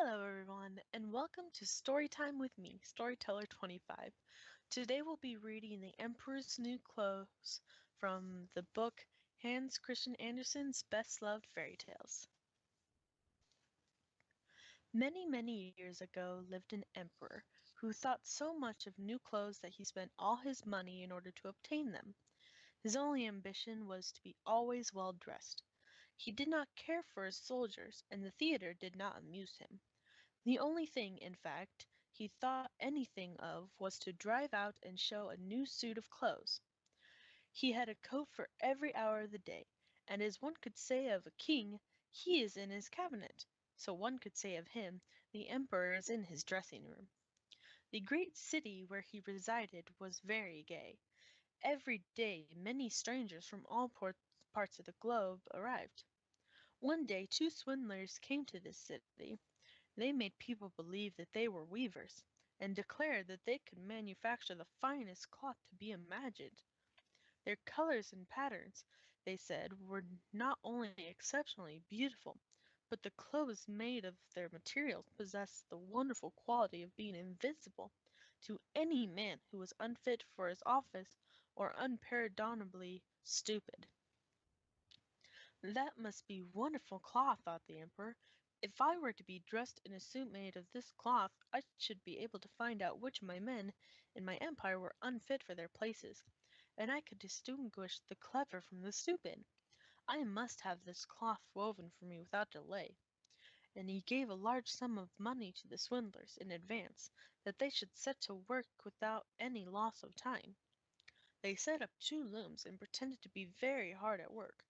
Hello everyone, and welcome to Storytime with me, Storyteller 25. Today we'll be reading The Emperor's New Clothes from the book Hans Christian Andersen's Best Loved Fairy Tales. Many, many years ago lived an emperor who thought so much of new clothes that he spent all his money in order to obtain them. His only ambition was to be always well dressed. He did not care for his soldiers, and the theater did not amuse him. The only thing, in fact, he thought anything of was to drive out and show a new suit of clothes. He had a coat for every hour of the day, and as one could say of a king, he is in his cabinet, so one could say of him, the emperor is in his dressing room. The great city where he resided was very gay. Every day many strangers from all parts of the globe arrived. One day 2 swindlers came to this city. They made people believe that they were weavers, and declared that they could manufacture the finest cloth to be imagined. Their colors and patterns, they said, were not only exceptionally beautiful, but the clothes made of their materials possessed the wonderful quality of being invisible to any man who was unfit for his office or unpardonably stupid. That must be wonderful cloth, thought the emperor. If I were to be dressed in a suit made of this cloth, I should be able to find out which of my men in my empire were unfit for their places, and I could distinguish the clever from the stupid. I must have this cloth woven for me without delay. And he gave a large sum of money to the swindlers in advance, that they should set to work without any loss of time. They set up 2 looms and pretended to be very hard at work,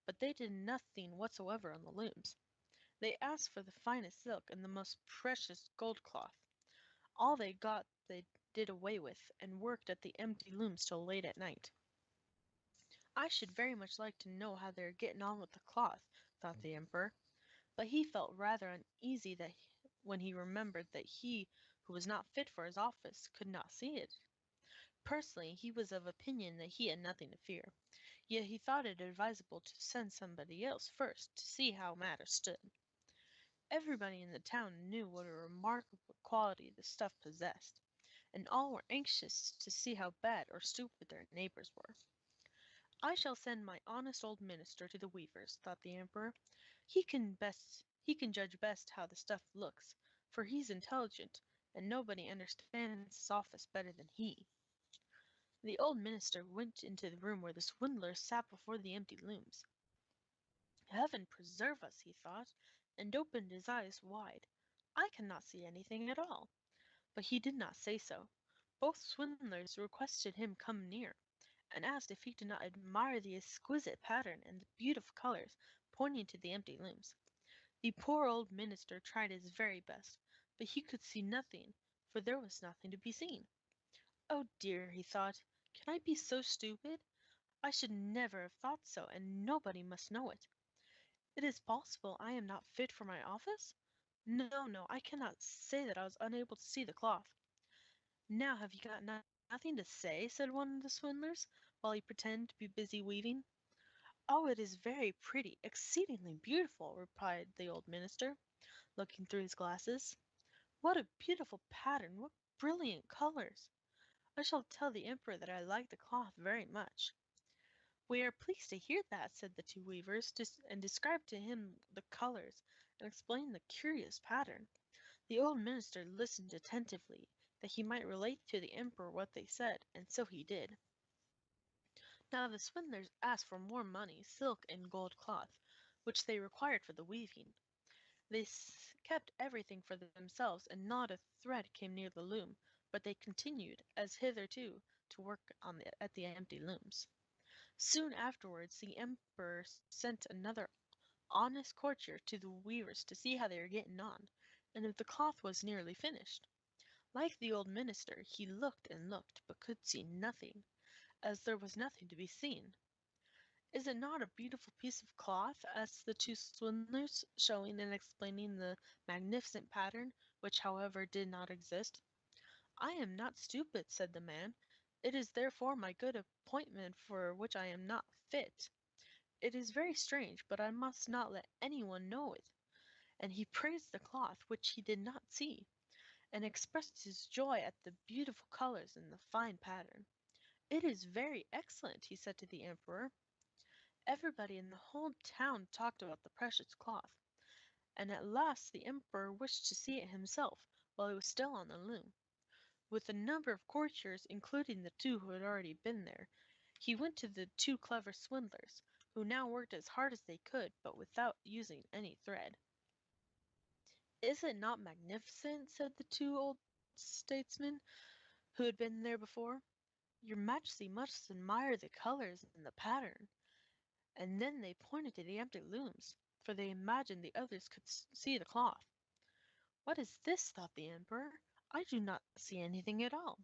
but they did nothing whatsoever on the looms. They asked for the finest silk and the most precious gold cloth. All they got they did away with, and worked at the empty looms till late at night. I should very much like to know how they are getting on with the cloth, thought the emperor, but he felt rather uneasy when he remembered that he who was not fit for his office could not see it. Personally, he was of opinion that he had nothing to fear, yet he thought it advisable to send somebody else first to see how matters stood. Everybody in the town knew what a remarkable quality the stuff possessed, and all were anxious to see how bad or stupid their neighbors were. I shall send my honest old minister to the weavers, thought the emperor. He can judge best how the stuff looks, for he's intelligent, and nobody understands his office better than he. The old minister went into the room where the swindlers sat before the empty looms. Heaven preserve us, he thought, and opened his eyes wide. I cannot see anything at all. But he did not say so. Both swindlers requested him come near, and asked if he did not admire the exquisite pattern and the beautiful colors, pointing to the empty looms. The poor old minister tried his very best, but he could see nothing, for there was nothing to be seen. Oh dear, he thought, can I be so stupid? I should never have thought so, and nobody must know it. It is possible I am not fit for my office? No, no, I cannot say that I was unable to see the cloth. Now have you got nothing to say? Said one of the swindlers, while he pretended to be busy weaving. Oh, it is very pretty, exceedingly beautiful, replied the old minister, looking through his glasses. What a beautiful pattern, what brilliant colors! I shall tell the emperor that I like the cloth very much. We are pleased to hear that, said the 2 weavers, and described to him the colors, and explained the curious pattern. The old minister listened attentively, that he might relate to the emperor what they said, and so he did. Now the swindlers asked for more money, silk, and gold cloth, which they required for the weaving. They kept everything for themselves, and not a thread came near the loom, but they continued, as hitherto, to work at the empty looms. Soon afterwards the emperor sent another honest courtier to the weavers to see how they were getting on, and if the cloth was nearly finished. Like the old minister, he looked and looked, but could see nothing, as there was nothing to be seen. Is it not a beautiful piece of cloth? Asked the 2 swindlers, showing and explaining the magnificent pattern, which, however, did not exist. I am not stupid, said the man. It is therefore my good appointment for which I am not fit. It is very strange, but I must not let anyone know it. and he praised the cloth which he did not see, and expressed his joy at the beautiful colors and the fine pattern. "It is very excellent," he said to the Emperor. Everybody in the whole town talked about the precious cloth, and at last the Emperor wished to see it himself while it was still on the loom. With a number of courtiers, including the two who had already been there, he went to the two clever swindlers, who now worked as hard as they could, but without using any thread. "Is it not magnificent?" said the two old statesmen who had been there before. "Your Majesty must admire the colors and the pattern." And then they pointed to the empty looms, for they imagined the others could see the cloth. "What is this?" thought the Emperor. "I do not see anything at all.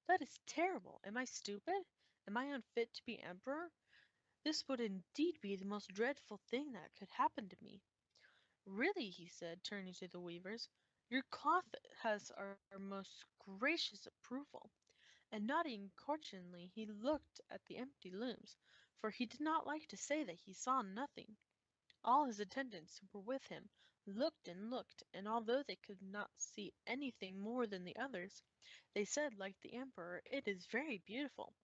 That is terrible. Am I stupid? Am I unfit to be Emperor? This would indeed be the most dreadful thing that could happen to me." "Really," he said, turning to the weavers, "your cloth has our most gracious approval." And nodding courteously, he looked at the empty looms, for he did not like to say that he saw nothing. All his attendants who were with him looked and looked, and although they could not see anything more than the others, they said, like the Emperor, "It is very beautiful."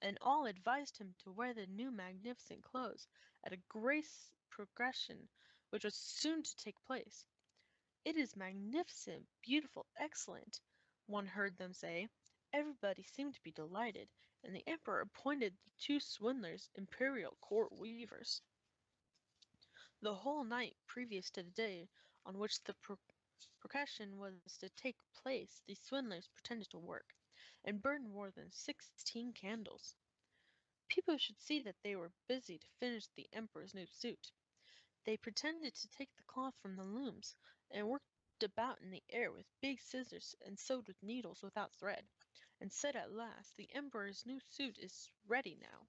And all advised him to wear the new magnificent clothes at a great progression which was soon to take place. "It is magnificent, beautiful, excellent," one heard them say. Everybody seemed to be delighted, and the Emperor appointed the two swindlers imperial court weavers. The whole night previous to the day on which the procession was to take place the swindlers pretended to work, and burned more than 16 candles. People should see that they were busy to finish the Emperor's new suit. They pretended to take the cloth from the looms, and worked about in the air with big scissors, and sewed with needles without thread, and said at last, "The Emperor's new suit is ready now."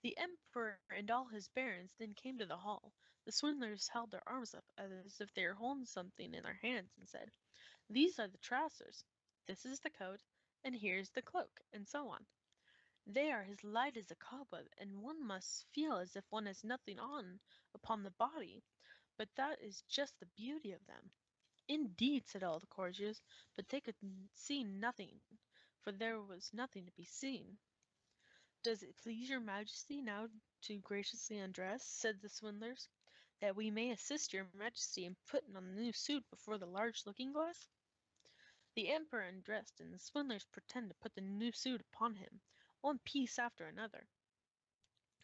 The Emperor and all his barons then came to the hall. The swindlers held their arms up as if they were holding something in their hands, and said, "These are the trousers, this is the coat, and here is the cloak," and so on. "They are as light as a cobweb, and one must feel as if one has nothing on upon the body, but that is just the beauty of them." "Indeed," said all the courtiers, but they could see nothing, for there was nothing to be seen. "Does it please your Majesty now to graciously undress," said the swindlers, "that we may assist your Majesty in putting on the new suit before the large looking-glass?" The Emperor undressed, and the swindlers pretended to put the new suit upon him, one piece after another.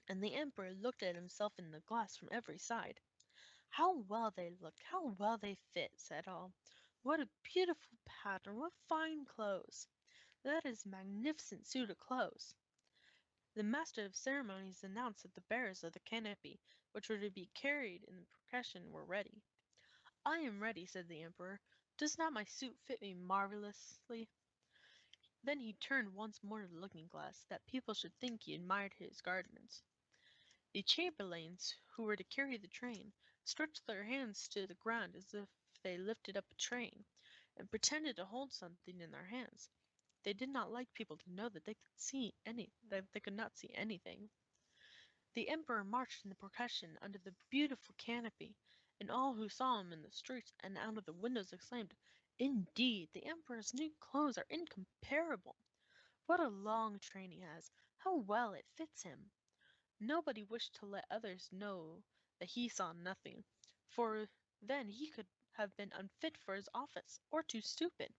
And the Emperor looked at himself in the glass from every side. "How well they look, how well they fit," said all. "What a beautiful pattern, what fine clothes! That is a magnificent suit of clothes." The master of ceremonies announced that the bearers of the canopy, which were to be carried in the procession, were ready. "I am ready," said the Emperor. "Does not my suit fit me marvelously?" Then he turned once more to the looking-glass, that people should think he admired his garments. The chamberlains, who were to carry the train, stretched their hands to the ground as if they lifted up a train, and pretended to hold something in their hands. They did not like people to know that they could not see anything. The Emperor marched in the procession under the beautiful canopy, and all who saw him in the streets and out of the windows exclaimed, "Indeed, the Emperor's new clothes are incomparable! What a long train he has! How well it fits him!" Nobody wished to let others know that he saw nothing, for then he could have been unfit for his office, or too stupid.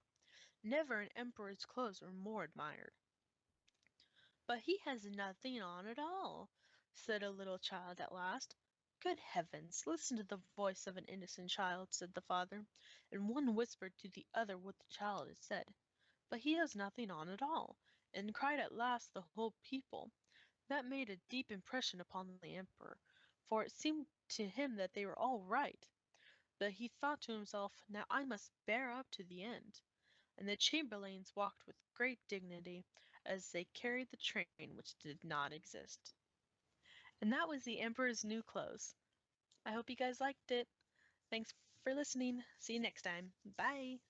Never an emperor's clothes were more admired. "But he has nothing on at all," said a little child at last. "Good heavens, listen to the voice of an innocent child," said the father, and one whispered to the other what the child had said. "But he has nothing on at all," and cried at last the whole people. That made a deep impression upon the Emperor, for it seemed to him that they were all right. But he thought to himself, "Now I must bear up to the end." And the chamberlains walked with great dignity as they carried the train which did not exist. And that was the Emperor's new clothes. I hope you guys liked it. Thanks for listening. See you next time. Bye.